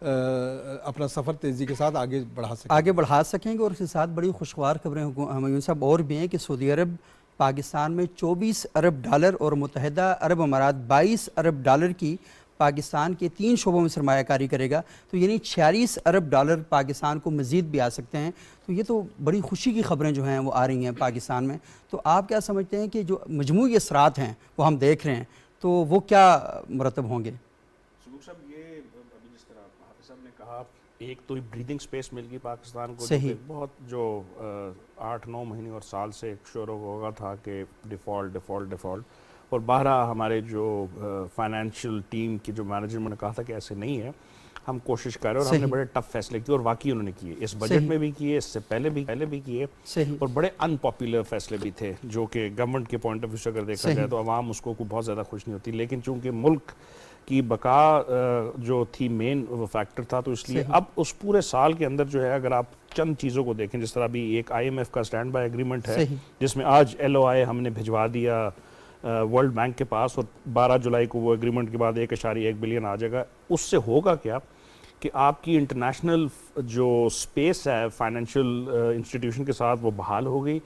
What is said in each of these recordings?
اپنا سفر تیزی کے ساتھ آگے بڑھا سکیں گے اور اس کے ساتھ بڑی خوشگوار خبریں ہمایون صاحب اور بھی ہیں کہ سعودی عرب پاکستان میں 24 ارب ڈالر اور متحدہ عرب امارات 22 ارب ڈالر کی پاکستان کے 3 شعبوں میں سرمایہ کاری کرے گا، تو یعنی 46 ارب ڈالر پاکستان کو مزید بھی آ سکتے ہیں. تو یہ تو بڑی خوشی کی خبریں جو ہیں وہ آ رہی ہیں پاکستان میں. تو آپ کیا سمجھتے ہیں کہ جو مجموعی اثرات ہیں وہ ہم دیکھ رہے ہیں تو وہ کیا مرتب ہوں گے؟ سلوک صاحب، یہ ابھی جس طرح حافظ صاحب نے کہا، ایک تو بریدنگ سپیس مل گئی پاکستان کو، بہت جو 8-9 مہینے اور سال سے ایک شور ہوگا تھا کہ ڈیفالٹ، اور بہرحال ہمارے جو فائنینشیل ٹیم کی جو مینیجر نے کہا تھا کہ ایسے نہیں ہے، ہم کوشش کر رہے ہیں، اور ہم نے بڑے ٹف فیصلے کیے، اور واقعی انہوں نے کیے، اس بجٹ میں بھی کیے، اس سے پہلے بھی کیے، اور بڑے ان پاپولر فیصلے بھی تھے جو کہ گورنمنٹ کے پوائنٹ آف ویو سے اگر دیکھا جائے تو عوام اس کو بہت زیادہ خوش نہیں ہوتی، لیکن چونکہ ملک کی بقا جو تھی مین وہ فیکٹر تھا، تو اس لیے اب اس پورے سال کے اندر جو ہے اگر آپ چند چیزوں کو دیکھیں، جس طرح بھی ایک IMF کا اسٹینڈ بائی ایگریمنٹ ہے جس میں آج LOI ہم نے بھجوا دیا ورلڈ بینک کے پاس، اور 12 جولائی کو وہ ایگریمنٹ کے بعد 1.1 بلین آ جائے گا. اس سے ہوگا کیا کہ آپ کی انٹرنیشنل جو سپیس ہے فائنینشیل انسٹیٹیوشن کے ساتھ وہ بحال ہو گئی،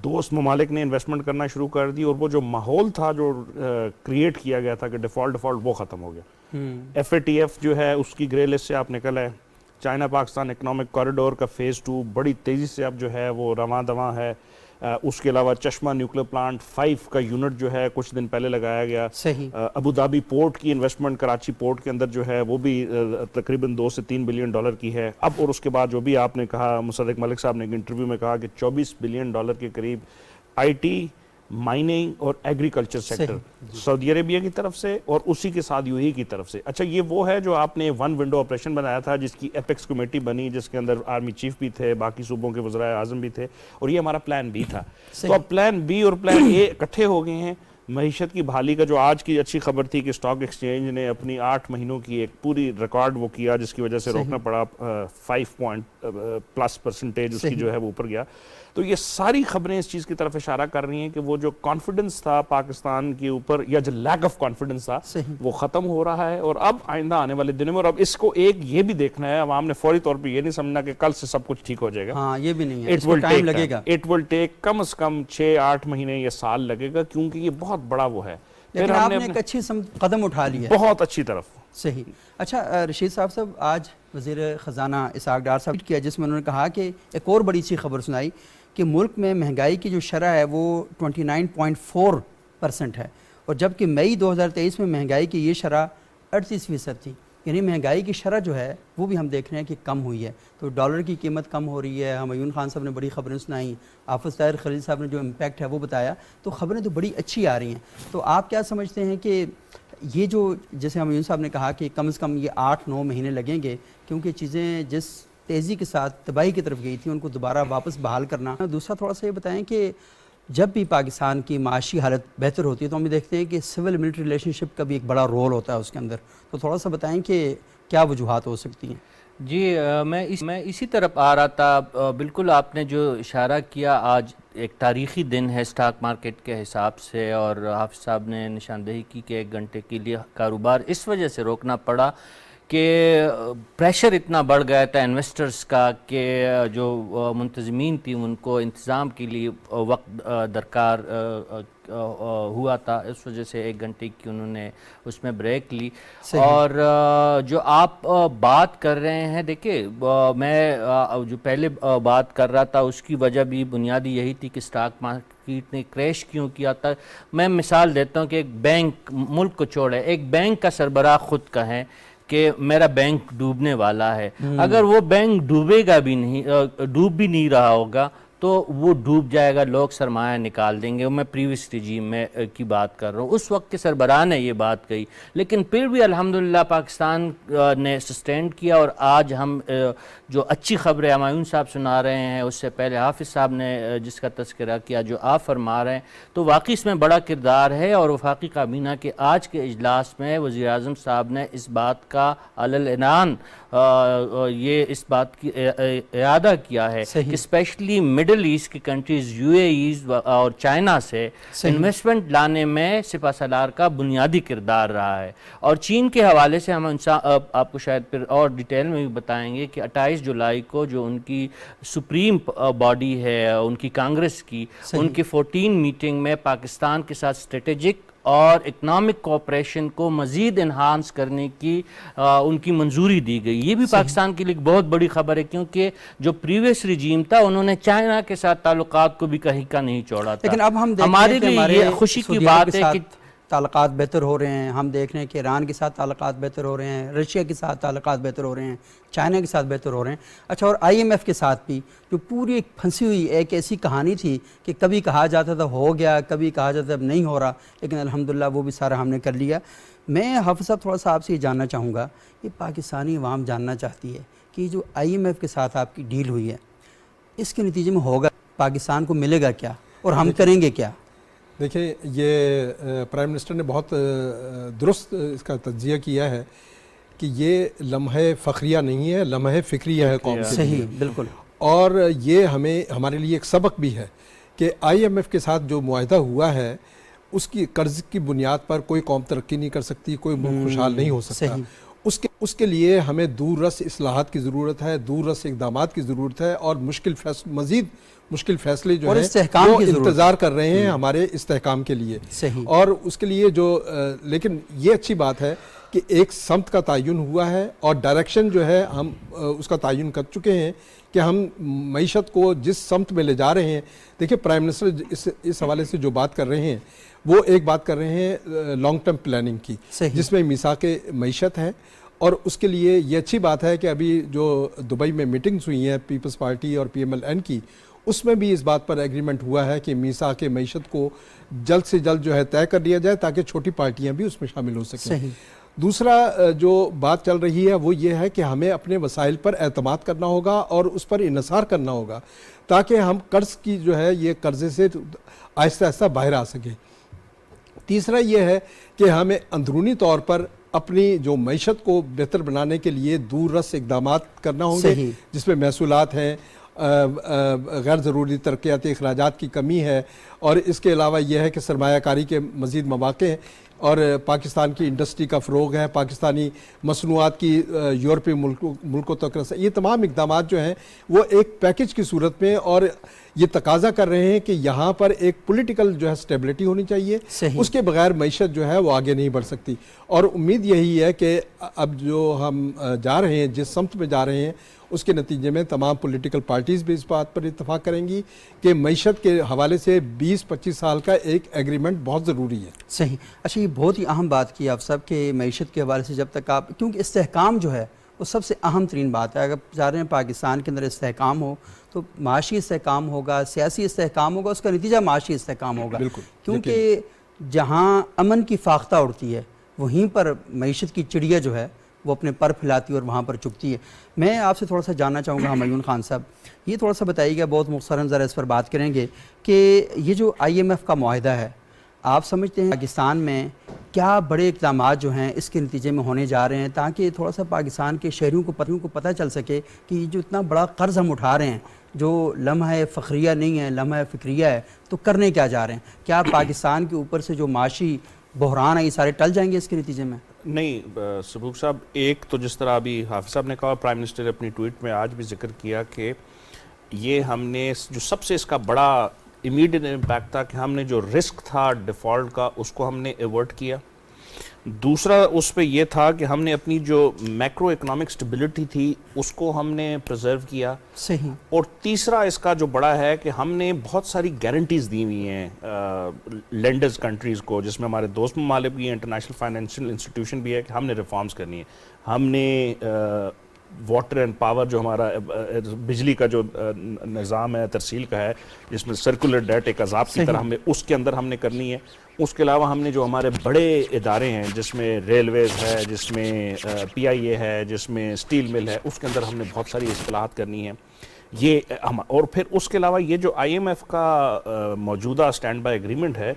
دوست ممالک نے انویسٹمنٹ کرنا شروع کر دی، اور وہ جو ماحول تھا جو کریٹ کیا گیا تھا کہ ڈیفالٹ وہ ختم ہو گیا. FATF جو ہے اس کی گرے لسٹ سے آپ نکل آئے. چائنا پاکستان اکنامک کوریڈور کا فیز 2 بڑی تیزی سے اب جو ہے وہ رواں دواں ہے. اس کے علاوہ چشمہ نیوکلیر پلانٹ 5 کا یونٹ جو ہے کچھ دن پہلے لگایا گیا. ابوظہبی پورٹ کی انویسٹمنٹ کراچی پورٹ کے اندر جو ہے وہ بھی تقریباً 2 سے 3 بلین ڈالر کی ہے اب. اور اس کے بعد جو بھی آپ نے کہا، مصدق ملک صاحب نے ایک انٹرویو میں کہا کہ 24 بلین ڈالر کے قریب IT، مائننگ اور ایگریکلچر سیکٹر سعودی عربیہ کی طرف سے اور اسی کے ساتھ UAE کی طرف سے. اچھا، یہ وہ ہے جو آپ نے 1 ونڈو آپریشن بنایا تھا، جس کی ایپیکس کمیٹی بنی، جس کے اندر آرمی چیف بھی تھے، باقی صوبوں کے وزرائے اعظم بھی تھے، اور یہ ہمارا پلان B تھا. تو اب پلان B اور پلان A اکٹھے ہو گئے ہیں. معیشت کی بحالی کا جو آج کی اچھی خبر تھی کہ اسٹاک ایکسچینج نے اپنی 8 مہینوں کی ایک پوری ریکارڈ وہ کیا، جس کی وجہ سے روکنا پڑا، 5% اس کی جو ہے وہ اوپر گیا. تو یہ ساری خبریں اس چیز کی طرف اشارہ کر رہی ہیں کہ وہ جو کانفیڈنس تھا پاکستان کے اوپر، یا جو لیک آف کانفیڈنس تھا، وہ ختم ہو رہا ہے. اور اب آئندہ آنے والے دنوں میں، اور اب اس کو ایک یہ بھی دیکھنا ہے، عوام نے فوری طور پہ یہ نہیں سمجھنا کہ کل سے سب کچھ ٹھیک ہو جائے گا. ہاں، یہ بھی نہیں ہے، اس کو ٹائم لگے گا. اٹ ول ٹیک کم از کم 6-8 مہینے یا سال لگے گا، کیونکہ یہ بہت بڑا وہ ہے. لیکن آپ نے ایک اچھی قدم اٹھا لیا، بہت اچھی طرف. صحیح. اچھا رشید صاحب، آج وزیر خزانہ اسحاق ڈار صاحب کیا، جس میں انہوں نے کہا کہ ایک اور بڑی اچھی خبر سنائی کہ ملک میں مہنگائی کی جو شرح ہے وہ 29.4% ہے، اور جبکہ مئی 2023 میں مہنگائی کی یہ شرح 38% تھی. یعنی مہنگائی کی شرح جو ہے وہ بھی ہم دیکھ رہے ہیں کہ کم ہوئی ہے. تو ڈالر کی قیمت کم ہو رہی ہے. ہمایون خان صاحب نے بڑی خبریں سنائیں، حافظ طاہر خلیل صاحب نے جو امپیکٹ ہے وہ بتایا. تو خبریں تو بڑی اچھی آ رہی ہیں. تو آپ کیا سمجھتے ہیں کہ یہ جو، جیسے ہمایون صاحب نے کہا کہ کم از کم یہ 8-9 مہینے لگیں گے، کیونکہ چیزیں جس تیزی کے ساتھ تباہی کی طرف گئی تھی ان کو دوبارہ واپس بحال کرنا. دوسرا تھوڑا سا یہ بتائیں کہ جب بھی پاکستان کی معاشی حالت بہتر ہوتی ہے تو ہم دیکھتے ہیں کہ سول ملٹری ریلیشن شپ کا بھی ایک بڑا رول ہوتا ہے اس کے اندر. تو تھوڑا سا بتائیں کہ کیا وجوہات ہو سکتی ہیں؟ جی، میں اسی طرف آ رہا تھا. بالکل آپ نے جو اشارہ کیا، آج ایک تاریخی دن ہے اسٹاک مارکیٹ کے حساب سے، اور حافظ صاحب نے نشاندہی کی کہ 1 گھنٹے کے لیے کاروبار اس وجہ سے روکنا پڑا کہ پریشر اتنا بڑھ گیا تھا انویسٹرز کا کہ جو منتظمین تھی ان کو انتظام کے لیے وقت درکار ہوا تھا. اس وجہ سے 1 گھنٹے کی انہوں نے اس میں بریک لی. اور جو آپ بات کر رہے ہیں، دیکھیں میں جو پہلے بات کر رہا تھا اس کی وجہ بھی بنیادی یہی تھی کہ اسٹاک مارکیٹ نے کریش کیوں کیا تھا. میں مثال دیتا ہوں کہ ایک بینک، ملک کو چھوڑے، ایک بینک کا سربراہ خود کہیں کہ میرا بینک ڈوبنے والا ہے، اگر وہ بینک ڈوبے گا بھی نہیں، ڈوب بھی نہیں رہا ہوگا تو وہ ڈوب جائے گا، لوگ سرمایہ نکال دیں گے. میں پریویس رجیم میں کی بات کر رہا ہوں، اس وقت کے سربراہ نے یہ بات کہی، لیکن پھر بھی الحمدللہ پاکستان نے سسٹینڈ کیا. اور آج ہم جو اچھی خبریں ہمایون صاحب سنا رہے ہیں، اس سے پہلے حافظ صاحب نے جس کا تذکرہ کیا، جو آپ فرما رہے ہیں، تو واقعی اس میں بڑا کردار ہے. اور وفاقی کابینہ کے آج کے اجلاس میں وزیر اعظم صاحب نے اس بات کا علی الاعلان یہ اس بات کی اعادہ کیا ہے کہ اسپیشلی مڈل ایسٹ کی کنٹریز یو اے ایز اور چائنا سے انویسٹمنٹ لانے میں سپہ سالار کا بنیادی کردار رہا ہے. اور چین کے حوالے سے ہم آپ کو شاید پھر اور ڈیٹیل میں بھی بتائیں گے کہ 28 جولائی کو جو ان کی سپریم باڈی ہے ان کی کانگریس کی، ان کی 14 میٹنگ میں پاکستان کے ساتھ اسٹریٹجک اور اکنامک کوآپریشن کو مزید انہانس کرنے کی ان کی منظوری دی گئی. یہ بھی پاکستان کے لیے بہت بڑی خبر ہے، کیونکہ جو پریویس رجیم تھا انہوں نے چائنا کے ساتھ تعلقات کو بھی کہیں کا نہیں چھوڑا تھا. لیکن اب ہم ہمارے لیے یہ خوشی کی بات ہے کہ تعلقات بہتر ہو رہے ہیں. ہم دیکھ رہے ہیں کہ ایران کے ساتھ تعلقات بہتر ہو رہے ہیں، رشیا کے ساتھ تعلقات بہتر ہو رہے ہیں، چائنا کے ساتھ بہتر ہو رہے ہیں. اچھا، اور آئی ایم ایف کے ساتھ بھی جو پوری ایک پھنسی ہوئی ایک ایسی کہانی تھی کہ کبھی کہا جاتا تھا ہو گیا، کبھی کہا جاتا تھا اب نہیں ہو رہا، لیکن الحمدللہ وہ بھی سارا ہم نے کر لیا. میں حافظ صاحب تھوڑا سا آپ سے یہ جاننا چاہوں گا، یہ پاکستانی عوام جاننا چاہتی ہے کہ جو آئی ایم ایف کے ساتھ آپ کی ڈیل ہوئی ہے اس کے نتیجے میں ہوگا پاکستان کو ملے گا کیا اور ہم کریں گے کیا؟ دیکھیں، یہ پرائم منسٹر نے بہت درست اس کا تجزیہ کیا ہے کہ یہ لمحہ فخریہ نہیں ہے، لمحہ فکریہ ہے قوم کے لیے. صحیح، بالکل. اور یہ ہمارے لیے ایک سبق بھی ہے کہ آئی ایم ایف کے ساتھ جو معاہدہ ہوا ہے اس کی قرض کی بنیاد پر کوئی قوم ترقی نہیں کر سکتی، کوئی ملک خوشحال نہیں ہو سکتا. اس کے لیے ہمیں دور رس اصلاحات کی ضرورت ہے، دور رس اقدامات کی ضرورت ہے، اور مزید مشکل فیصلے جو ہیں وہ انتظار کر رہے ہیں ہمارے استحکام کے لیے. اور اس کے لیے لیکن یہ اچھی بات ہے کہ ایک سمت کا تعین ہوا ہے اور ڈائریکشن جو ہے ہم اس کا تعین کر چکے ہیں کہ ہم معیشت کو جس سمت میں لے جا رہے ہیں. دیکھیں، پرائم منسٹر اس حوالے سے جو بات کر رہے ہیں وہ ایک بات کر رہے ہیں لانگ ٹرم پلاننگ کی، جس میں میثاق معیشت ہے. اور اس کے لیے یہ اچھی بات ہے کہ ابھی جو دبئی میں میٹنگز ہوئی ہیں پیپلز پارٹی اور پی ایم ایل این کی، اس میں بھی اس بات پر ایگریمنٹ ہوا ہے کہ میثاق معیشت کو جلد سے جلد جو ہے طے کر لیا جائے تاکہ چھوٹی پارٹیاں بھی اس میں شامل ہو سکیں. دوسرا جو بات چل رہی ہے وہ یہ ہے کہ ہمیں اپنے وسائل پر اعتماد کرنا ہوگا اور اس پر انحصار کرنا ہوگا تاکہ ہم قرض کی جو ہے یہ قرضے سے آہستہ آہستہ باہر آ سکیں. تیسرا یہ ہے کہ ہمیں اندرونی طور پر اپنی جو معیشت کو بہتر بنانے کے لیے دور رس اقدامات کرنا ہوں گے، جس میں محصولات ہیں، غیر ضروری ترقیاتی اخراجات کی کمی ہے، اور اس کے علاوہ یہ ہے کہ سرمایہ کاری کے مزید مواقع ہیں، اور پاکستان کی انڈسٹری کا فروغ ہے، پاکستانی مصنوعات کی یورپی ملکوں تک رسائی. یہ تمام اقدامات جو ہیں وہ ایک پیکج کی صورت میں، اور یہ تقاضا کر رہے ہیں کہ یہاں پر ایک پولیٹیکل جو ہے سٹیبلٹی ہونی چاہیے. اس کے بغیر معیشت جو ہے وہ آگے نہیں بڑھ سکتی. اور امید یہی ہے کہ اب جو ہم جا رہے ہیں، جس سمت میں جا رہے ہیں، اس کے نتیجے میں تمام پولیٹیکل پارٹیز بھی اس بات پر اتفاق کریں گی کہ معیشت کے حوالے سے 20-25 سال کا ایک ایگریمنٹ بہت ضروری ہے. صحیح. اچھا، یہ بہت ہی اہم بات کی آپ سب کہ معیشت کے حوالے سے جب تک آپ، کیونکہ استحکام جو ہے وہ سب سے اہم ترین بات ہے. اگر چاہ رہے ہیں پاکستان کے اندر استحکام ہو تو معاشی استحکام ہوگا، سیاسی استحکام ہوگا، اس کا نتیجہ معاشی استحکام ہوگا. کیونکہ جہاں امن کی فاختہ اڑتی ہے وہیں پر معیشت کی چڑیا جو ہے وہ اپنے پر پھیلاتی ہے اور وہاں پر چکتی ہے. میں آپ سے تھوڑا سا جاننا چاہوں گا ہمایون خان صاحب، یہ تھوڑا سا بتائیے گا، بہت مختصراً ذرا اس پر بات کریں گے کہ یہ جو آئی ایم ایف کا معاہدہ ہے، آپ سمجھتے ہیں پاکستان میں کیا بڑے اقدامات جو ہیں اس کے نتیجے میں ہونے جا رہے ہیں تاکہ تھوڑا سا پاکستان کے شہریوں کو پتہ چل سکے کہ یہ جو اتنا بڑا قرض ہم اٹھا رہے ہیں جو لمحہ فخریہ نہیں ہے، لمحہ فکریہ ہے، تو کرنے کیا جا رہے ہیں؟ کیا پاکستان کے اوپر سے جو معاشی بحران ہے یہ سارے ٹل جائیں گے اس کے نتیجے میں؟ نہیں سبوک صاحب، ایک تو جس طرح ابھی حافظ صاحب نے کہا، پرائم منسٹر نے اپنی ٹویٹ میں آج بھی ذکر کیا کہ یہ ہم نے جو سب سے اس کا بڑا امیڈیٹ امپیکٹ تھا کہ ہم نے جو رسک تھا ڈیفالٹ کا اس کو ہم نے ایورٹ کیا. دوسرا اس پہ یہ تھا کہ ہم نے اپنی جو میکرو اکنامک سٹیبلٹی تھی اس کو ہم نے پریزرو کیا. صحیح. اور تیسرا اس کا جو بڑا ہے کہ ہم نے بہت ساری گارنٹیز دی ہوئی ہیں لینڈرز کنٹریز کو، جس میں ہمارے دوست ممالک بھی ہیں، انٹرنیشنل فائنینشیل انسٹیٹیوشن بھی ہے، کہ ہم نے ریفارمز کرنی ہے. ہم نے واٹر اینڈ پاور جو ہمارا بجلی کا جو نظام ہے ترسیل کا ہے، جس میں سرکولر ڈیٹ ایک عذاب کی طرح ہمیں اس کے اندر ہم نے کرنی ہے. اس کے علاوہ ہم نے جو ہمارے بڑے ادارے ہیں جس میں ریلویز ہے، جس میں پی آئی اے ہے، جس میں اسٹیل مل ہے، اس کے اندر ہم نے بہت ساری اصلاحات کرنی ہیں. یہ اور پھر اس کے علاوہ یہ جو آئی ایم ایف کا موجودہ اسٹینڈ بائی ایگریمنٹ ہے،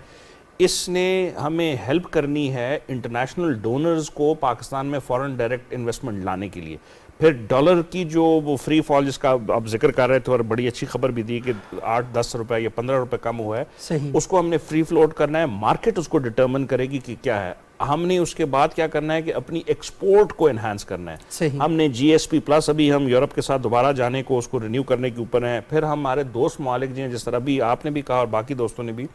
اس نے ہمیں ہیلپ کرنی ہے انٹرنیشنل ڈونرز کو پاکستان میں فورن ڈائریکٹ انویسٹمنٹ لانے کے لیے. پھر ڈالر کی جو وہ فری فال جس کا آپ ذکر کر رہے تھے، اور بڑی اچھی خبر بھی دی کہ 8-10 روپے یا 15 روپے کم ہوا ہے، اس کو ہم نے فری فلوٹ کرنا ہے. مارکیٹ اس کو ڈٹرمن کرے گی کہ کیا ہے. ہم نے اس کے بعد کیا کرنا ہے کہ اپنی ایکسپورٹ کو انہانس کرنا ہے. ہم نے جی ایس پی پلس ابھی ہم یورپ کے ساتھ دوبارہ جانے کو اس کو رینیو کرنے کے اوپر ہیں. پھر ہمارے دوست ممالک ہیں، جس طرح بھی آپ نے بھی کہا اور باقی دوستوں نے بھی،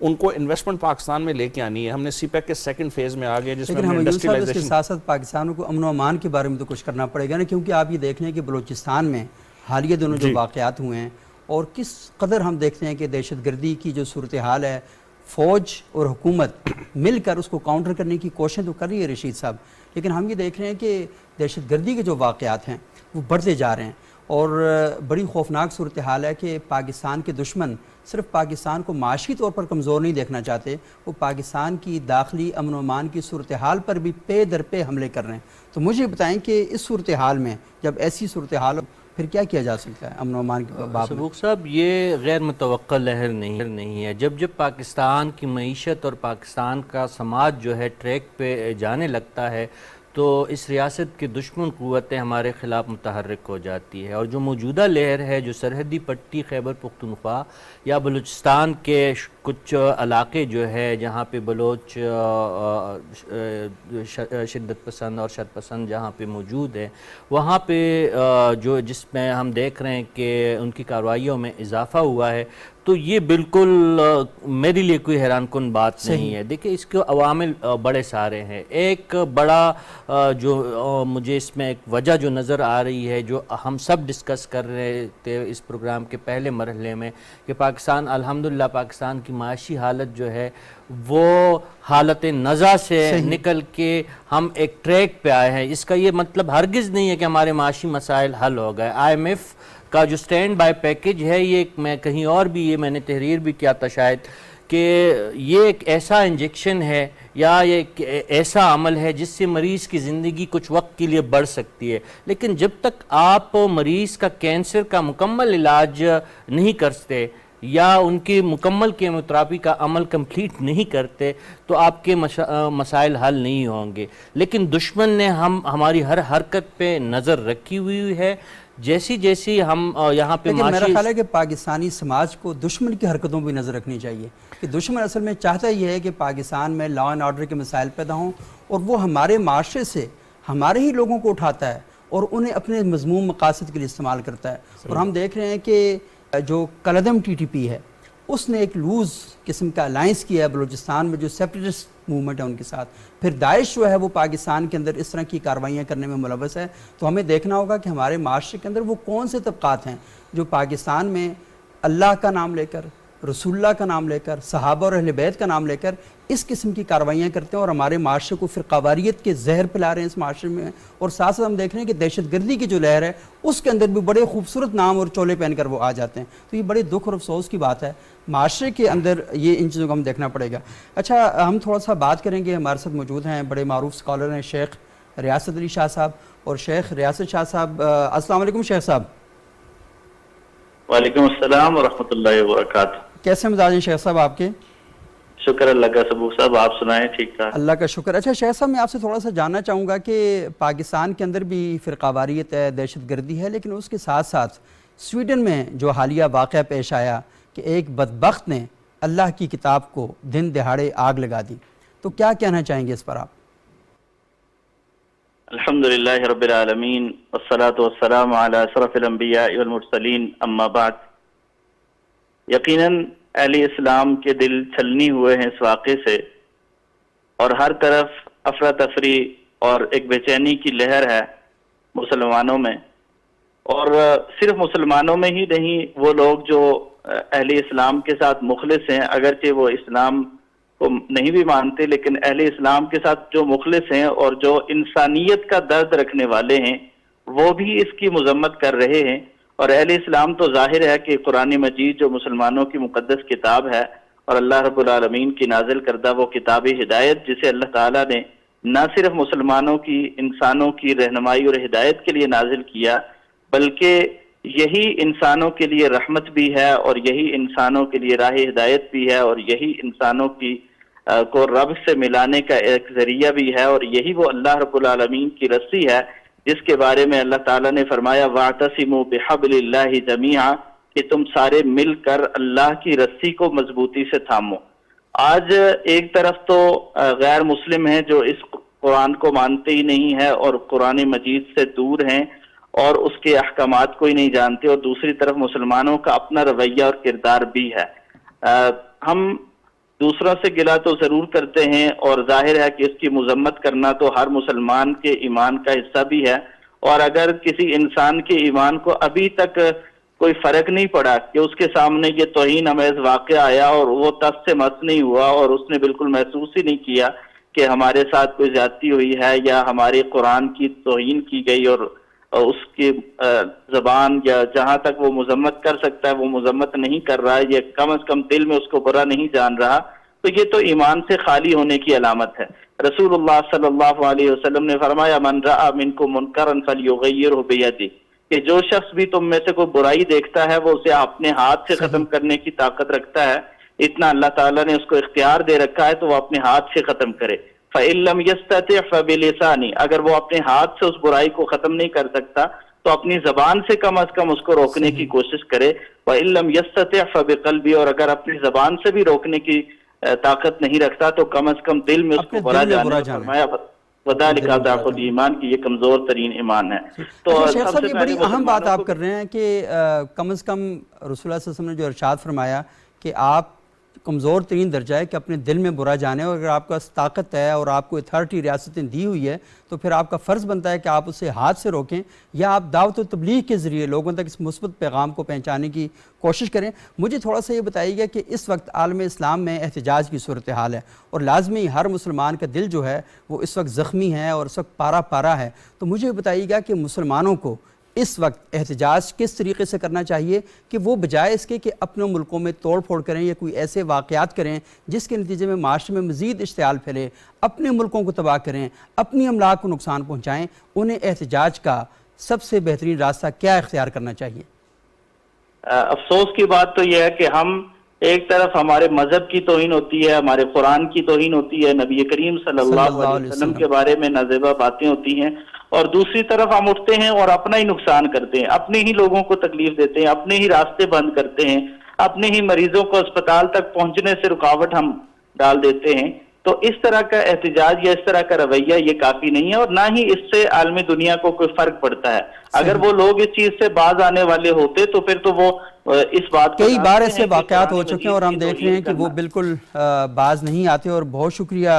ان کو انویسٹمنٹ پاکستان میں لے کے آنی ہے. ہم نے سی پیک کے سیکنڈ فیز میں آگے، جس میں ہم انڈسٹریلائزیشن کے ساتھ ساتھ پاکستانوں کو امن و امان کے بارے میں تو کچھ کرنا پڑے گا نا، کیونکہ آپ یہ دیکھ لیں کہ بلوچستان میں حالیہ دنوں جو واقعات ہوئے ہیں اور کس قدر ہم دیکھتے ہیں کہ دہشت گردی کی جو صورتحال ہے، فوج اور حکومت مل کر اس کو کاؤنٹر کرنے کی کوششیں تو کر رہی ہے رشید صاحب، لیکن ہم یہ دیکھ رہے ہیں کہ دہشت گردی کے جو واقعات ہیں وہ بڑھتے جا رہے ہیں. اور بڑی خوفناک صورتحال ہے کہ پاکستان کے دشمن صرف پاکستان کو معاشی طور پر کمزور نہیں دیکھنا چاہتے، وہ پاکستان کی داخلی امن و امان کی صورتحال پر بھی پے در پے حملے کر رہے ہیں. تو مجھے بتائیں کہ اس صورتحال میں جب ایسی صورتحال پھر کیا کیا جا سکتا ہے امن و امان کے باب میں؟ صبوق صاحب، یہ غیر متوقع لہر نہیں ہے. جب پاکستان کی معیشت اور پاکستان کا سماج جو ہے ٹریک پہ جانے لگتا ہے تو اس ریاست کی دشمن قوتیں ہمارے خلاف متحرک ہو جاتی ہے. اور جو موجودہ لہر ہے، جو سرحدی پٹی خیبر پختونخوا یا بلوچستان کے کچھ علاقے جو ہے جہاں پہ بلوچ شدت پسند اور شد پسند جہاں پہ موجود ہے، وہاں پہ جو جس میں ہم دیکھ رہے ہیں کہ ان کی کارروائیوں میں اضافہ ہوا ہے، تو یہ بالکل میرے لیے کوئی حیران کن بات نہیں ہے. دیکھیں، اس کے عوامل بڑے سارے ہیں. ایک بڑا جو مجھے اس میں ایک وجہ جو نظر آ رہی ہے، جو ہم سب ڈسکس کر رہے تھے اس پروگرام کے پہلے مرحلے میں، کہ پاکستان الحمدللہ پاکستان کی معاشی حالت جو ہے وہ حالت نزع سے نکل کے ہم ایک ٹریک پہ آئے ہیں. اس کا یہ مطلب ہرگز نہیں ہے کہ ہمارے معاشی مسائل حل ہو گئے. آئی ایم ایف کا جو سٹینڈ بائی پیکج ہے، یہ میں کہیں اور بھی یہ میں نے تحریر بھی کیا تھا شاید، کہ یہ ایک ایسا انجیکشن ہے یا یہ ایک ایسا عمل ہے جس سے مریض کی زندگی کچھ وقت کے لیے بڑھ سکتی ہے، لیکن جب تک آپ مریض کا کینسر کا مکمل علاج نہیں کرتے یا ان کی مکمل کیموتھراپی کا عمل کمپلیٹ نہیں کرتے تو آپ کے مسائل حل نہیں ہوں گے. لیکن دشمن نے ہماری ہر حرکت پہ نظر رکھی ہوئی ہے. جیسی ہم یہاں پہ لیکن میرا خیال ہے کہ پاکستانی سماج کو دشمن کی حرکتوں پہ نظر رکھنی چاہیے، کہ دشمن اصل میں چاہتا یہ ہے کہ پاکستان میں لا اینڈ آرڈر کے مسائل پیدا ہوں، اور وہ ہمارے معاشرے سے ہمارے ہی لوگوں کو اٹھاتا ہے اور انہیں اپنے مذموم مقاصد کے لیے استعمال کرتا ہے. اور ہم دیکھ رہے ہیں کہ جو کلعدم ٹی ٹی پی ہے، اس نے ایک لوز قسم کا الائنس کیا ہے بلوچستان میں جو سیپریٹسٹ موومنٹ ہے ان کے ساتھ. پھر داعش جو ہے وہ پاکستان کے اندر اس طرح کی کارروائیاں کرنے میں ملوث ہے. تو ہمیں دیکھنا ہوگا کہ ہمارے معاشرے کے اندر وہ کون سے طبقات ہیں جو پاکستان میں اللہ کا نام لے کر، رسول اللہ کا نام لے کر، صحابہ اور اہل بیت کا نام لے کر اس قسم کی کارروائیاں کرتے ہیں اور ہمارے معاشرے کو فرقہ واریت کے زہر پلا رہے ہیں اس معاشرے میں. اور ساتھ ساتھ ہم دیکھ رہے ہیں کہ دہشت گردی کی جو لہر ہے اس کے اندر بھی بڑے خوبصورت نام اور چولے پہن کر وہ آ جاتے ہیں. تو یہ بڑے دکھ اور افسوس کی بات ہے معاشرے کے اندر، یہ ان چیزوں کو ہم دیکھنا پڑے گا. اچھا، ہم تھوڑا سا بات کریں گے. ہمارے ساتھ موجود ہیں بڑے معروف اسکالر ہیں شیخ ریاست علی شاہ صاحب. اور شیخ ریاست شاہ صاحب، السلام علیکم شیخ صاحب. وعلیکم السلام ورحمۃ اللہ وبرکاتہ. کیسے مزاج ہیں شیخ صاحب آپ کے؟ شکر اللہ کا. صبوق صاحب آپ سنائیں؟ ٹھیک ٹھاک، اللہ کا شکر. اچھا شیخ صاحب، میں آپ سے تھوڑا سا جاننا چاہوں گا کہ پاکستان کے اندر بھی فرقہ واریت ہے، دہشت گردی ہے، لیکن اس کے ساتھ ساتھ سویڈن میں جو حالیہ واقعہ پیش آیا کہ ایک بدبخت نے اللہ کی کتاب کو دن دہاڑے آگ لگا دی، تو کیا کہنا چاہیں گے اس پر آپ؟ الحمدللہ رب العالمین والصلاة والسلام علی اشرف الانبیاء والمرسلین، اما بعد. یقیناً اہل اسلام کے دل چھلنی ہوئے ہیں اس واقعے سے، اور ہر طرف افراتفری اور ایک بے چینی کی لہر ہے مسلمانوں میں. اور صرف مسلمانوں میں ہی نہیں، وہ لوگ جو اہل اسلام کے ساتھ مخلص ہیں، اگرچہ وہ اسلام کو نہیں بھی مانتے، لیکن اہل اسلام کے ساتھ جو مخلص ہیں اور جو انسانیت کا درد رکھنے والے ہیں، وہ بھی اس کی مذمت کر رہے ہیں. اور اہل اسلام تو ظاہر ہے کہ قرآن مجید جو مسلمانوں کی مقدس کتاب ہے اور اللہ رب العالمین کی نازل کردہ وہ کتاب ہدایت، جسے اللہ تعالیٰ نے نہ صرف مسلمانوں کی، انسانوں کی رہنمائی اور ہدایت کے لیے نازل کیا، بلکہ یہی انسانوں کے لیے رحمت بھی ہے اور یہی انسانوں کے لیے راہ ہدایت بھی ہے اور یہی انسانوں کی کو رب سے ملانے کا ایک ذریعہ بھی ہے، اور یہی وہ اللہ رب العالمین کی رسی ہے جس کے بارے میں اللہ تعالیٰ نے فرمایا وَاعْتَصِمُوا بِحَبْلِ اللَّهِ جَمِيعًا، کہ تم سارے مل کر اللہ کی رسی کو مضبوطی سے تھامو. آج ایک طرف تو غیر مسلم ہیں جو اس قرآن کو مانتے ہی نہیں ہے اور قرآن مجید سے دور ہیں اور اس کے احکامات کو ہی نہیں جانتے، اور دوسری طرف مسلمانوں کا اپنا رویہ اور کردار بھی ہے. ہم دوسروں سے گلہ تو ضرور کرتے ہیں اور ظاہر ہے کہ اس کی مذمت کرنا تو ہر مسلمان کے ایمان کا حصہ بھی ہے، اور اگر کسی انسان کے ایمان کو ابھی تک کوئی فرق نہیں پڑا کہ اس کے سامنے یہ توہین آمیز واقعہ آیا اور وہ تس سے مس نہیں ہوا اور اس نے بالکل محسوس ہی نہیں کیا کہ ہمارے ساتھ کوئی زیادتی ہوئی ہے یا ہمارے قرآن کی توہین کی گئی، اور اس کی زبان یا جہاں تک وہ مذمت کر سکتا ہے وہ مذمت نہیں کر رہا ہے، یا کم از کم دل میں اس کو برا نہیں جان رہا، تو یہ تو ایمان سے خالی ہونے کی علامت ہے. رسول اللہ صلی اللہ علیہ وسلم نے فرمایا من رأى منکم منکرا فلیغیرہ بیدہ، کہ جو شخص بھی تم میں سے کوئی برائی دیکھتا ہے وہ اسے اپنے ہاتھ سے ختم کرنے کی طاقت رکھتا ہے. اتنا اللہ تعالیٰ نے اس کو اختیار دے رکھا ہے تو وہ اپنے ہاتھ سے ختم کرے. فَإِن لَّمْ يَسْتَطِعْ فَبِلِسَانِهِ، اگر وہ اپنے ہاتھ سے اس برائی کو ختم نہیں کر سکتا تو اپنی زبان سے کم از کم اس کو روکنے کی کوشش کرے. وَإِن لَّمْ يَسْتَطِعْ فَبِقَلْبِهِ، اور اگر اپنی زبان سے بھی روکنے کی طاقت نہیں رکھتا تو کم از کم دل میں اس کو برا جانے. فرمایا وَذَلِكَ ضَعْفُ الْإِيمَانِ کہ یہ کمزور ترین ایمان ہے. تو شیخ صاحب یہ بڑی اہم بات آپ کر رہے ہیں کہ کم از کم رسول اللہ صلی اللہ علیہ وسلم نے جو ارشاد فرمایا کہ آپ کمزور ترین درجہ ہے کہ اپنے دل میں برا جانے، اور اگر آپ کا طاقت ہے اور آپ کو اتھارٹی ریاستیں دی ہوئی ہے تو پھر آپ کا فرض بنتا ہے کہ آپ اسے ہاتھ سے روکیں یا آپ دعوت و تبلیغ کے ذریعے لوگوں تک اس مثبت پیغام کو پہنچانے کی کوشش کریں. مجھے تھوڑا سا یہ بتائیے گا کہ اس وقت عالم اسلام میں احتجاج کی صورتحال ہے اور لازمی ہر مسلمان کا دل جو ہے وہ اس وقت زخمی ہے اور اس وقت پارا پارا ہے، تو مجھے بتائیے گا کہ مسلمانوں کو اس وقت احتجاج کس طریقے سے کرنا چاہیے کہ وہ بجائے اس کے کہ اپنے ملکوں میں توڑ پھوڑ کریں یا کوئی ایسے واقعات کریں جس کے نتیجے میں معاشرے میں مزید اشتعال پھیلے، اپنے ملکوں کو تباہ کریں، اپنی املاک کو نقصان پہنچائیں، انہیں احتجاج کا سب سے بہترین راستہ کیا اختیار کرنا چاہیے؟ افسوس کی بات تو یہ ہے کہ ہم ایک طرف ہمارے مذہب کی توہین ہوتی ہے، ہمارے قرآن کی توہین ہوتی ہے، نبی کریم صلی اللہ علیہ وسلم کے بارے میں نازیبہ باتیں ہوتی ہیں، اور دوسری طرف ہم اٹھتے ہیں اور اپنا ہی نقصان کرتے ہیں، اپنے ہی لوگوں کو تکلیف دیتے ہیں، اپنے ہی راستے بند کرتے ہیں، اپنے ہی مریضوں کو اسپتال تک پہنچنے سے رکاوٹ ہم ڈال دیتے ہیں. تو اس طرح کا احتجاج یا اس طرح کا رویہ یہ کافی نہیں ہے، اور نہ ہی اس سے عالمی دنیا کو کوئی فرق پڑتا ہے. اگر وہ لوگ اس چیز سے باز آنے والے ہوتے تو پھر تو وہ اس بات کئی بار ایسے واقعات ہو چکے ہیں اور ہم دیکھ رہے ہیں کہ وہ بالکل باز نہیں آتے. اور بہت شکریہ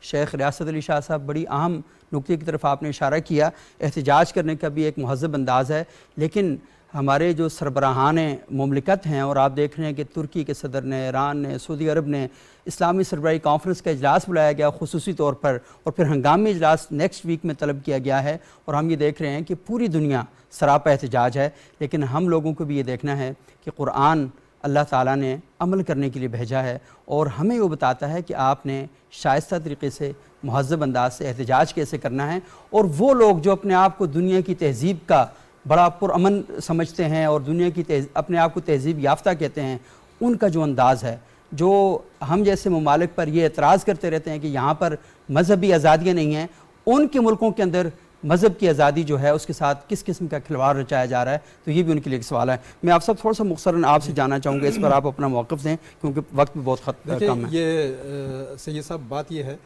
شیخ ریاست علی شاہ صاحب، بڑی اہم نکتے کی طرف آپ نے اشارہ کیا. احتجاج کرنے کا بھی ایک مہذب انداز ہے، لیکن ہمارے جو سربراہان مملکت ہیں، اور آپ دیکھ رہے ہیں کہ ترکی کے صدر نے، ایران نے، سعودی عرب نے اسلامی سربراہی کانفرنس کا اجلاس بلایا گیا خصوصی طور پر، اور پھر ہنگامی اجلاس نیکسٹ ویک میں طلب کیا گیا ہے، اور ہم یہ دیکھ رہے ہیں کہ پوری دنیا سراپا احتجاج ہے. لیکن ہم لوگوں کو بھی یہ دیکھنا ہے کہ قرآن اللہ تعالیٰ نے عمل کرنے کے لیے بھیجا ہے، اور ہمیں وہ بتاتا ہے کہ آپ نے شائستہ طریقے سے مہذب انداز سے احتجاج کیسے کرنا ہے. اور وہ لوگ جو اپنے آپ کو دنیا کی تہذیب کا بڑا پرامن سمجھتے ہیں اور دنیا کی اپنے آپ کو تہذیب یافتہ کہتے ہیں، ان کا جو انداز ہے، جو ہم جیسے ممالک پر یہ اعتراض کرتے رہتے ہیں کہ یہاں پر مذہبی آزادیاں نہیں ہیں، ان کے ملکوں کے اندر مذہب کی آزادی جو ہے اس کے ساتھ کس قسم کا کھلواڑ رچایا جا رہا ہے. تو یہ بھی ان کے لیے ایک سوال ہے. میں آپ سب تھوڑا سا مختصراً آپ سے جاننا چاہوں گا، اس پر آپ اپنا موقف دیں کیونکہ وقت بھی بہت کم ہے. یہ سید صاحب بات یہ ہے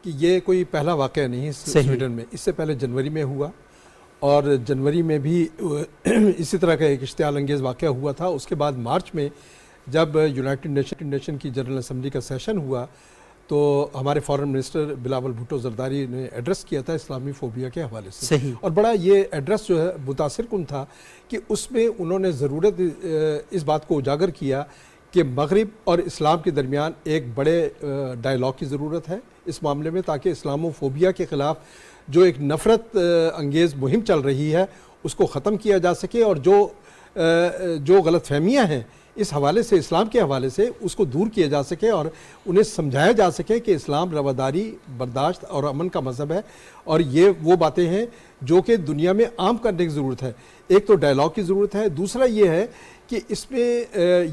کہ یہ کوئی پہلا واقعہ نہیں ہے سویڈن میں. اس سے پہلے جنوری میں ہوا، اور جنوری میں بھی اسی طرح کا ایک اشتعال انگیز واقعہ ہوا تھا. اس کے بعد مارچ میں جب یونائٹڈ نیشن کی جنرل اسمبلی کا سیشن ہوا تو ہمارے فارن منسٹر بلاول بھٹو زرداری نے ایڈریس کیا تھا اسلامی فوبیا کے حوالے سے. اور بڑا یہ ایڈریس جو ہے متاثر کن تھا کہ اس میں انہوں نے ضرورت اس بات کو اجاگر کیا کہ مغرب اور اسلام کے درمیان ایک بڑے ڈائیلاگ کی ضرورت ہے اس معاملے میں، تاکہ اسلام و فوبیا کے خلاف جو ایک نفرت انگیز مہم چل رہی ہے اس کو ختم کیا جا سکے، اور جو غلط فہمیاں ہیں اس حوالے سے، اسلام کے حوالے سے، اس کو دور کیا جا سکے اور انہیں سمجھایا جا سکے کہ اسلام رواداری، برداشت اور امن کا مذہب ہے، اور یہ وہ باتیں ہیں جو کہ دنیا میں عام کرنے کی ضرورت ہے۔ ایک تو ڈائلاگ کی ضرورت ہے، دوسرا یہ ہے کہ اس میں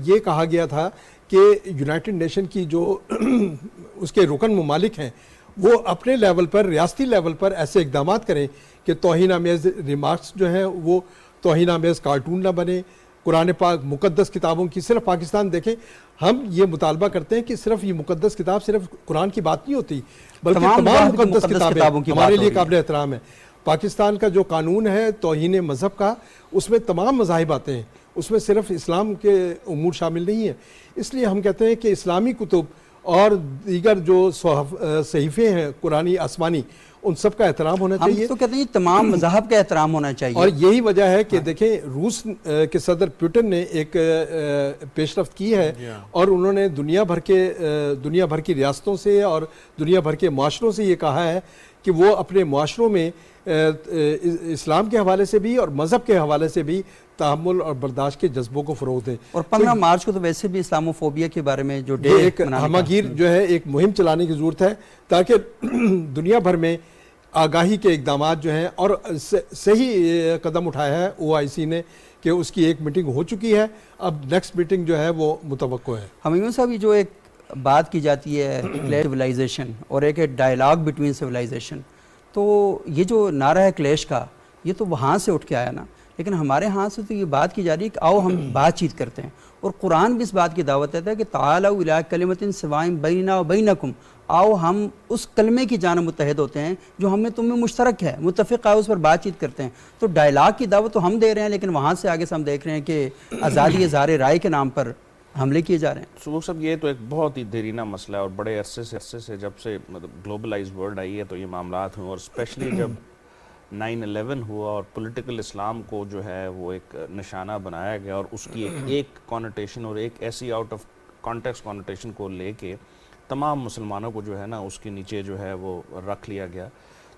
یہ کہا گیا تھا کہ یونائٹڈ نیشن کی جو اس کے رکن ممالک ہیں وہ اپنے لیول پر، ریاستی لیول پر ایسے اقدامات کریں کہ توہین آمیز ریمارکس جو ہیں وہ توہین آمیز کارٹون نہ بنے۔ قرآن پاک، مقدس کتابوں کی، صرف پاکستان دیکھیں، ہم یہ مطالبہ کرتے ہیں کہ صرف یہ مقدس کتاب صرف قرآن کی بات نہیں ہوتی، بلکہ تمام مقدس کتابیں ہمارے لیے قابل احترام ہیں۔ پاکستان کا جو قانون ہے توہین مذہب کا، اس میں تمام مذاہب آتے ہیں، اس میں صرف اسلام کے امور شامل نہیں ہیں۔ اس لیے ہم کہتے ہیں کہ اسلامی کتب اور دیگر جو صحیفے ہیں قرآنی آسمانی، ان سب کا احترام ہونا چاہیے۔ ہم تو کہتے ہیں تمام مذاہب کا احترام ہونا چاہیے، اور یہی وجہ ہے کہ دیکھیں روس کے صدر پوٹن نے ایک پیش رفت کی ہے، اور انہوں نے دنیا بھر کی ریاستوں سے اور دنیا بھر کے معاشروں سے یہ کہا ہے کہ وہ اپنے معاشروں میں اسلام کے حوالے سے بھی اور مذہب کے حوالے سے بھی تحمل اور برداشت کے جذبوں کو فروغ دیں۔ اور 15 مارچ کو تو ویسے بھی اسلاموفوبیا کے بارے میں جو ڈے ایک ہمہ گیر جو ہے ایک مہم چلانے کی ضرورت ہے تاکہ دنیا بھر میں آگاہی کے اقدامات جو ہیں، اور صحیح قدم اٹھایا ہے OIC نے کہ اس کی ایک میٹنگ ہو چکی ہے، اب نیکسٹ میٹنگ جو ہے وہ متوقع ہے۔ حمیمہ صاحب، یہ جو ایک بات کی جاتی ہے کلیش سویلائزیشن اور ایک ڈائلاگ بٹوین سویلائزیشن، تو یہ جو نعرہ ہے کلیش کا، یہ تو وہاں سے اٹھ کے آیا نا، لیکن ہمارے ہاں سے تو یہ بات کی جا رہی ہے کہ آؤ ہم بات چیت کرتے ہیں، اور قرآن بھی اس بات کی دعوت دیتا ہے کہ تعالوا الی کلمۃ سواء بیننا وبینکم، آؤ ہم اس کلمے کی جانب متحد ہوتے ہیں جو ہم میں تم میں مشترک ہے، متفق ہے، اس پر بات چیت کرتے ہیں۔ تو ڈائلاگ کی دعوت تو ہم دے رہے ہیں، لیکن وہاں سے آگے سے ہم دیکھ رہے ہیں کہ آزادی اظہار رائے کے نام پر حملے کیے جا رہے ہیں۔ سبوک صاحب، یہ تو ایک بہت ہی دیرینہ مسئلہ ہے، اور بڑے عرصے سے جب سے مطلب گلوبلائز ورلڈ آئی ہے تو یہ معاملات ہوئے، اور اسپیشلی جب 9/11 ہوا اور پولیٹیکل اسلام کو جو ہے وہ ایک نشانہ بنایا گیا، اور اس کی ایک کانوٹیشن اور ایک ایسی آؤٹ آف کانٹیکسٹ کانوٹیشن کو لے کے تمام مسلمانوں کو جو ہے نا اس کے نیچے جو ہے وہ رکھ لیا گیا،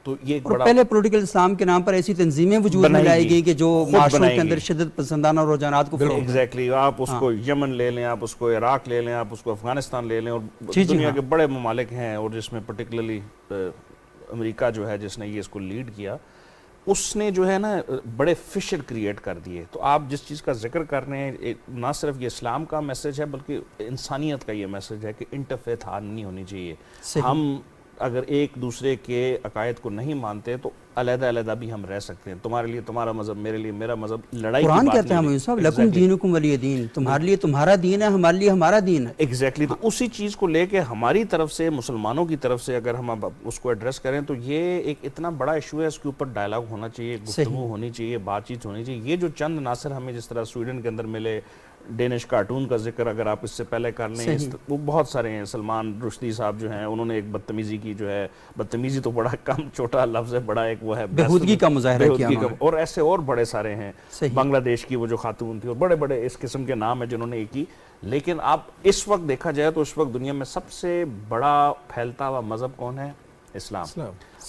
تو یہ ایک بڑا پہلے پولیٹیکل اسلام کے نام پر ایسی تنظیمیں وجود میں لائی گئی کہ جو معاشروں کے اندر شدت پسندانہ رجحانات کو فروغ دیں۔ ایگزیکٹلی، آپ اس کو یمن لے لیں، آپ اس کو عراق لے لیں، آپ اس کو افغانستان لے لیں، اور دنیا کے بڑے ممالک ہیں، اور جس میں پرٹیکولرلی امریکہ جو ہے جس نے یہ اس کو لیڈ کیا، اس نے جو ہے نا بڑے فشر کریٹ کر دیے۔ تو آپ جس چیز کا ذکر کر رہے ہیں، نہ صرف یہ اسلام کا میسج ہے بلکہ انسانیت کا یہ میسج ہے کہ انٹرفیتھ ہارمنی نہیں ہونی چاہیے۔ ہم اگر ایک دوسرے کے عقائد کو نہیں مانتے تو علیحدہ علیحدہ بھی ہم رہ سکتے ہیں، تمہارے لیے تمہارا مذہب، میرے لیے میرا مذہب، لڑائی کی بات نہیں۔ قرآن کہتے ہیں ہم صاحب لکم دینکم ولی دین، تمہارے لیے تمہارا دین ہے، ہمارے لیے ہمارا دین ہے۔ ایگزیکٹلی، تو اسی چیز کو لے کے ہماری طرف سے، مسلمانوں کی طرف سے اگر ہم اس کو ایڈریس کریں تو یہ ایک اتنا بڑا ایشو ہے، اس کے اوپر ڈائلاگ ہونا چاہیے، گفتگو ہونی چاہیے، بات چیت ہونی چاہیے۔ یہ جو چند عناصر ہمیں جس طرح سویڈن کے اندر ملے، ڈینش کارٹون کا ذکر اگر آپ اس سے پہلے کر لیں، وہ بہت سارے ہیں۔ سلمان رشدی صاحب جو ہیں انہوں نے ایک بدتمیزی کی جو ہے، بدتمیزی تو بڑا کم چھوٹا لفظ ہے، بڑا ایک وہ ہے بہودگی کا مظاہرہ کیا، اور ایسے اور بڑے سارے ہیں۔ بنگلہ دیش کی وہ جو خاتون تھی، اور بڑے بڑے اس قسم کے نام ہیں جنہوں نے یہ کی۔ لیکن آپ اس وقت دیکھا جائے تو اس وقت دنیا میں سب سے بڑا پھیلتا ہوا مذہب کون ہے؟ اسلام۔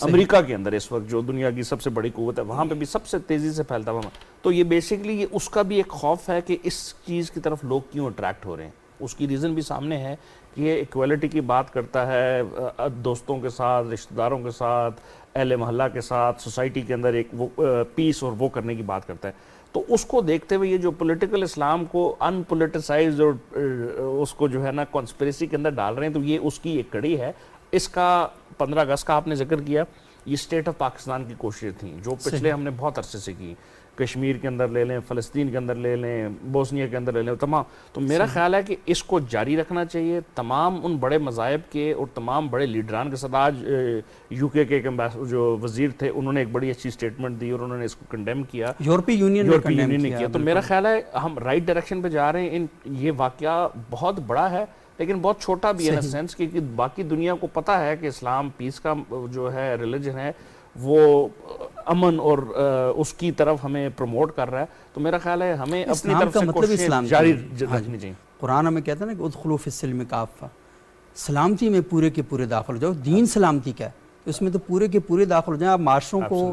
امریکہ کے اندر اس وقت جو دنیا کی سب سے بڑی قوت ہے، وہاں پہ بھی سب سے تیزی سے پھیلتا ہوا، تو یہ بیسیکلی یہ اس کا بھی ایک خوف ہے کہ اس چیز کی طرف لوگ کیوں اٹریکٹ ہو رہے ہیں۔ اس کی ریزن بھی سامنے ہے کہ یہ ایکویلٹی کی بات کرتا ہے، دوستوں کے ساتھ، رشتہ داروں کے ساتھ، اہل محلہ کے ساتھ، سوسائٹی کے اندر ایک وہ پیس اور وہ کرنے کی بات کرتا ہے۔ تو اس کو دیکھتے ہوئے یہ جو پولیٹیکل اسلام کو ان پولیٹیسائز اور اس کو جو ہے نا کانسپریسی کے اندر ڈال رہے ہیں، تو یہ اس کی ایک کڑی ہے۔ اس کا 15 اگست کا آپ نے ذکر کیا، یہ اسٹیٹ آف پاکستان کی کوششیں تھیں جو پچھلے ہم نے بہت عرصے سے کی، کشمیر کے اندر لے لیں، فلسطین کے اندر لے لیں، بوسنیا کے اندر لے لیں، تمام۔ تو میرا خیال ہے کہ اس کو جاری رکھنا چاہیے تمام ان بڑے مذاہب کے اور تمام بڑے لیڈران کے ساتھ۔ آج UK کے جو وزیر تھے انہوں نے ایک بڑی اچھی سٹیٹمنٹ دی اور انہوں نے اس کو کنڈیم کیا، یورپی یونین نے کیا۔ تو میرا خیال ہے ہم رائٹ ڈائریکشن پہ جا رہے ہیں۔ یہ واقعہ بہت بڑا ہے لیکن بہت چھوٹا بھی ہے، سینس کہ باقی دنیا کو پتہ ہے کہ اسلام پیس کا جو ہے ریلیجن ہے، وہ امن اور اس کی طرف ہمیں پروموٹ کر رہا ہے۔ تو میرا خیال ہے ہمیں اپنی طرف سے کوشش جاری رکھنی چاہیے۔ قرآن ہمیں کہتا ہے نا کہ ادخلوا فی السلم کافہ، سلامتی میں پورے کے پورے داخل ہو جاؤ۔ دین سلامتی کا ہے، اس میں تو پورے کے پورے داخل ہو جائیں آپ معاشروں کو،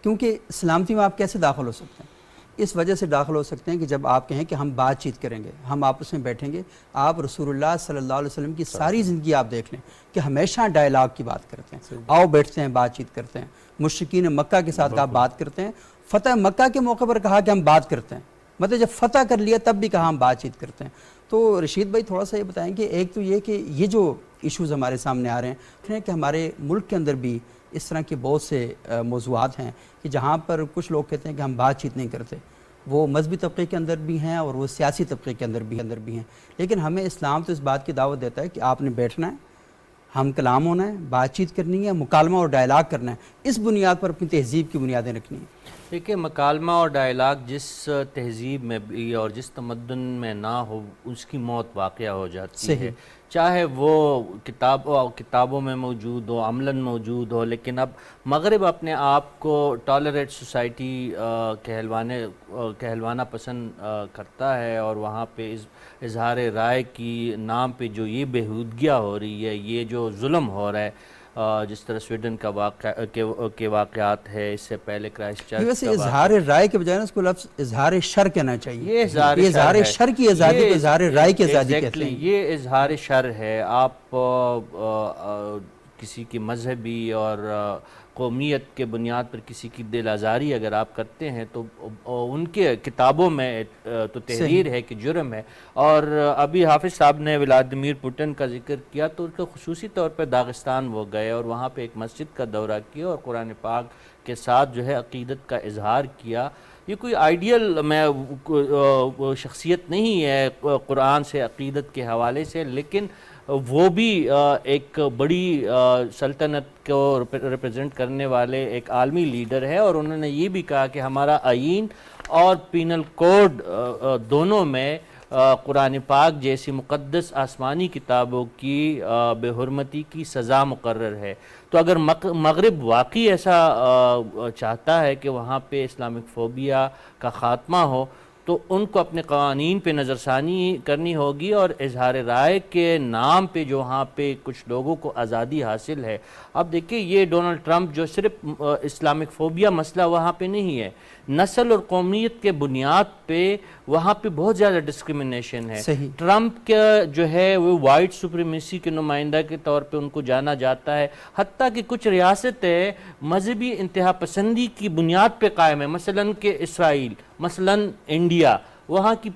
کیونکہ سلامتی میں آپ کیسے داخل ہو سکتے ہیں؟ اس وجہ سے داخل ہو سکتے ہیں کہ جب آپ کہیں کہ ہم بات چیت کریں گے، ہم آپس میں بیٹھیں گے. آپ رسول اللہ صلی اللہ علیہ وسلم کی ساری زندگی آپ دیکھ لیں کہ ہمیشہ ڈائلاگ کی بات کرتے ہیں، آؤ بیٹھتے ہیں، بات چیت کرتے ہیں. مشرکین مکہ کے ساتھ آپ بات کرتے ہیں، فتح مکہ کے موقع پر کہا کہ ہم بات کرتے ہیں، مطلب جب فتح کر لیا تب بھی کہا ہم بات چیت کرتے ہیں. تو رشید بھائی تھوڑا سا یہ بتائیں کہ ایک تو یہ کہ یہ جو ایشوز ہمارے سامنے آ رہے ہیں، پھر کہ ہمارے ملک کے اندر بھی اس طرح کے بہت سے موضوعات ہیں کہ جہاں پر کچھ لوگ کہتے ہیں کہ ہم بات چیت نہیں کرتے. وہ مذہبی طبقے کے اندر بھی ہیں اور وہ سیاسی طبقے کے اندر بھی ہیں. لیکن ہمیں اسلام تو اس بات کی دعوت دیتا ہے کہ آپ نے بیٹھنا ہے، ہم کلام ہونا ہے، بات چیت کرنی ہے، مکالمہ اور ڈائلاگ کرنا ہے، اس بنیاد پر اپنی تہذیب کی بنیادیں رکھنی ہیں. دیکھیں مکالمہ اور ڈائلاگ جس تہذیب میں بھی اور جس تمدن میں نہ ہو اس کی موت واقعہ ہو جاتی ہے، چاہے وہ کتابوں میں موجود ہو، عملاً موجود ہو. لیکن اب مغرب اپنے آپ کو ٹالریٹ سوسائٹی کہلوانا پسند کرتا ہے، اور وہاں پہ اظہار رائے کی نام پہ جو یہ بےہودگیاں ہو رہی ہے، یہ جو ظلم ہو رہا ہے، جس طرح سویڈن کا کے واقعات ہے، اس سے پہلے کرائسٹ چرچ. ویسے اظہار رائے کے بجائے اس کو لفظ اظہار شر کہنا چاہیے. یہ اظہار شر کی آزادی کو اظہار رائے کی آزادی کہتے ہیں. یہ اظہار شر ہے. آپ کسی کی مذہبی اور قومیت کے بنیاد پر کسی کی دل آزاری اگر آپ کرتے ہیں تو ان کے کتابوں میں تو تحریر ہے کہ جرم ہے. اور ابھی حافظ صاحب نے ولادیمیر پوٹن کا ذکر کیا تو ان کا خصوصی طور پہ داغستان وہ گئے اور وہاں پہ ایک مسجد کا دورہ کیا اور قرآن پاک کے ساتھ جو ہے عقیدت کا اظہار کیا. یہ کوئی آئیڈیل میں شخصیت نہیں ہے قرآن سے عقیدت کے حوالے سے، لیکن وہ بھی ایک بڑی سلطنت کو ریپرزینٹ کرنے والے ایک عالمی لیڈر ہے. اور انہوں نے یہ بھی کہا کہ ہمارا آئین اور پینل کوڈ دونوں میں قرآن پاک جیسی مقدس آسمانی کتابوں کی بے حرمتی کی سزا مقرر ہے. تو اگر مغرب واقعی ایسا چاہتا ہے کہ وہاں پہ اسلامک فوبیا کا خاتمہ ہو تو ان کو اپنے قوانین پہ نظر ثانی کرنی ہوگی، اور اظہار رائے کے نام پہ جو وہاں پہ کچھ لوگوں کو آزادی حاصل ہے. اب دیکھیں یہ ڈونلڈ ٹرمپ جو صرف اسلامک فوبیا مسئلہ وہاں پہ نہیں ہے، نسل اور قومیت کے بنیاد پہ وہاں پہ بہت زیادہ ڈسکریمنیشن ہے. ٹرمپ کا جو ہے وہ وائٹ سپریمیسی کے نمائندہ کے طور پہ ان کو جانا جاتا ہے، حتیٰ کہ کچھ ریاستیں مذہبی انتہا پسندی کی بنیاد پہ قائم ہے، مثلاً کہ اسرائیل، مثلاً انڈیا. وہاں کی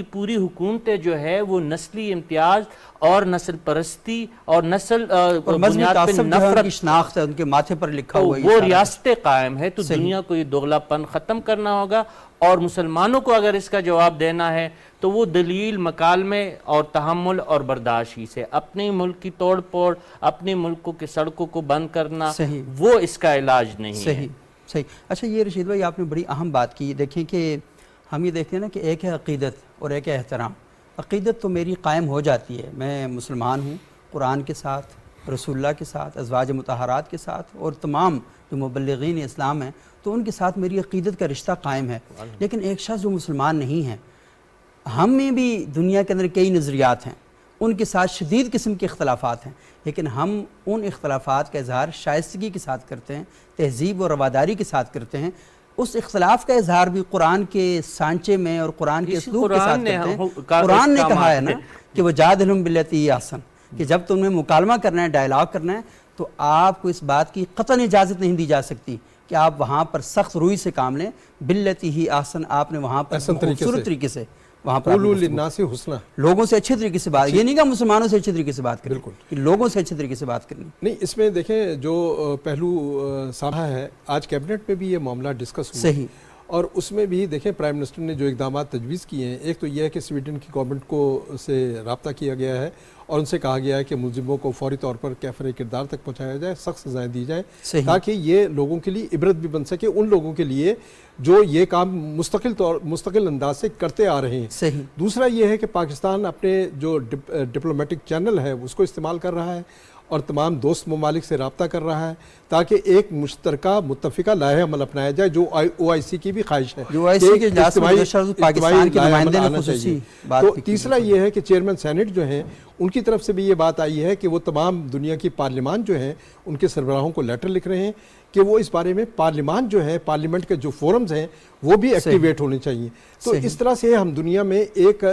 پوری حکومتیں جو ہے وہ نسلی امتیاز اور نسل پرستی اور نسل بنیاد پہ نفرت کی شناخت ہے ان کے ماتھے پر لکھا ہوا ہے، وہ ریاستیں قائم ہے. تو دنیا کو یہ دوغلا پن ختم کرنا ہوگا، اور مسلمانوں کو اگر اس کا جواب دینا ہے تو وہ دلیل، مکالمے اور تحمل اور برداشت ہی سے. اپنے ملک کی توڑ پھوڑ، اپنے ملکوں کے سڑکوں کو بند کرنا وہ اس کا علاج نہیں ہے. صحیح. اچھا یہ رشید بھائی آپ نے بڑی اہم بات کی. دیکھیں کہ ہم یہ دیکھتے ہیں نا کہ ایک ہے عقیدت اور ایک ہے احترام. عقیدت تو میری قائم ہو جاتی ہے، میں مسلمان ہوں، قرآن کے ساتھ، رسول اللہ کے ساتھ، ازواج مطہرات کے ساتھ اور تمام جو مبلغین اسلام ہیں تو ان کے ساتھ میری عقیدت کا رشتہ قائم ہے. لیکن ایک شخص جو مسلمان نہیں ہے، ہم میں بھی دنیا کے اندر کئی نظریات ہیں، ان کے ساتھ شدید قسم کے اختلافات ہیں، لیکن ہم ان اختلافات کا اظہار شائستگی کے ساتھ کرتے ہیں، تہذیب اور رواداری کے ساتھ کرتے ہیں. اس اختلاف کا اظہار بھی قرآن کے سانچے میں اور قرآن کے اسلوب کے ساتھ کرتے ہیں. قرآن نے کہا ہے نا کہ وجادلہم باللتی ہی احسن، کہ جب تم نے مکالمہ کرنا ہے، ڈائلاگ کرنا ہے، تو آپ کو اس بات کی قطعاً اجازت نہیں دی جا سکتی کہ آپ وہاں پر سخت روئی سے کام لیں. باللتی ہی احسن، آپ نے وہاں پر خوبصورت طریقے سے وہاں پر لوگوں سے اچھے طریقے سے بات، یہ نہیں کہ مسلمانوں سے اچھے طریقے سے بات کریں، بالکل لوگوں سے اچھے طریقے سے بات کرنی. نہیں، اس میں دیکھیں جو پہلو سامنا ہے، آج کیبنٹ میں بھی یہ معاملہ ڈسکس ہوا. صحیح. اور اس میں بھی دیکھیں پرائم منسٹر نے جو اقدامات تجویز کیے ہیں، ایک تو یہ ہے کہ سویڈن کی گورنمنٹ کو سے رابطہ کیا گیا ہے اور ان سے کہا گیا ہے کہ ملزموں کو فوری طور پر کیفر کردار تک پہنچایا جائے، سخت سزائیں دی جائیں تاکہ یہ لوگوں کے لیے عبرت بھی بن سکے، ان لوگوں کے لیے جو یہ کام مستقل انداز سے کرتے آ رہے ہیں. دوسرا یہ ہے کہ پاکستان اپنے جو ڈپلومیٹک چینل ہے اس کو استعمال کر رہا ہے اور تمام دوست ممالک سے رابطہ کر رہا ہے تاکہ ایک مشترکہ متفقہ لائحہ عمل اپنایا جائے جو OIC کی بھی خواہش ہے. جو OIC کے اجلاس میں پاکستان کے نمائندے نے خصوصی بات تو تیسرا یہ ہے کہ چیئرمین سینٹ جو ہیں ان کی طرف سے بھی یہ بات آئی ہے کہ وہ تمام دنیا کی پارلیمان جو ہیں ان کے سربراہوں کو لیٹر لکھ رہے ہیں کہ وہ اس بارے میں پارلیمان جو ہے پارلیمنٹ کے جو فورمز ہیں وہ بھی ایکٹیویٹ ہونے چاہیے. تو اس طرح سے ہم دنیا میں ایک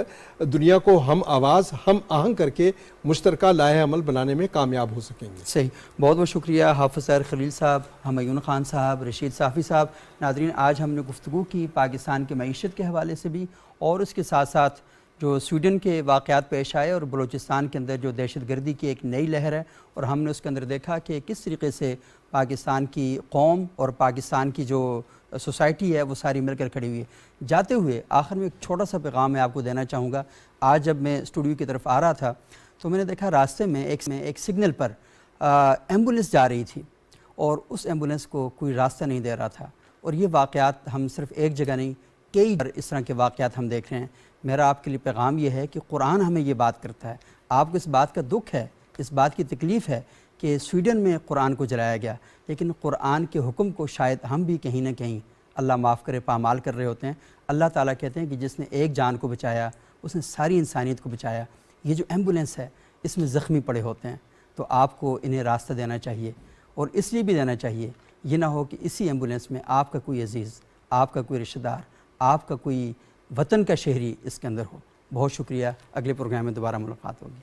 دنیا کو ہم آواز ہم آہنگ کر کے مشترکہ لائحہ عمل بنانے میں کامیاب ہو سکیں گے. صحیح. بہت بہت شکریہ حافظ طاہر خلیل صاحب، ہمایون خان صاحب، رشید صافی صاحب. ناظرین، آج ہم نے گفتگو کی پاکستان کی معیشت کے حوالے سے بھی، اور اس کے ساتھ ساتھ جو سویڈن کے واقعات پیش آئے اور بلوچستان کے اندر جو دہشت گردی کی ایک نئی لہر ہے، اور ہم نے اس کے اندر دیکھا کہ کس طریقے سے پاکستان کی قوم اور پاکستان کی جو سوسائٹی ہے وہ ساری مل کر کھڑی ہوئی ہے. جاتے ہوئے آخر میں ایک چھوٹا سا پیغام میں آپ کو دینا چاہوں گا. آج جب میں اسٹوڈیو کی طرف آ رہا تھا تو میں نے دیکھا راستے میں ایک سگنل پر ایمبولینس جا رہی تھی، اور اس ایمبولینس کو کوئی راستہ نہیں دے رہا تھا. اور یہ واقعات ہم صرف ایک جگہ نہیں، کئی بار اس طرح کے واقعات ہم دیکھ رہے ہیں. میرا آپ کے لیے پیغام یہ ہے کہ قرآن ہمیں یہ بات کرتا ہے. آپ کو اس بات کا دکھ ہے، اس بات کی تکلیف ہے کہ سویڈن میں قرآن کو جلایا گیا، لیکن قرآن کے حکم کو شاید ہم بھی کہیں نہ کہیں اللہ معاف کرے پامال کر رہے ہوتے ہیں. اللہ تعالیٰ کہتے ہیں کہ جس نے ایک جان کو بچایا اس نے ساری انسانیت کو بچایا. یہ جو ایمبولینس ہے اس میں زخمی پڑے ہوتے ہیں، تو آپ کو انہیں راستہ دینا چاہیے، اور اس لیے بھی دینا چاہیے یہ نہ ہو کہ اسی ایمبولینس میں آپ کا کوئی عزیز، آپ کا کوئی رشتہ دار، آپ کا کوئی وطن کا شہری اس کے اندر ہو. بہت شکریہ. اگلے پروگرام میں دوبارہ ملاقات ہوگی.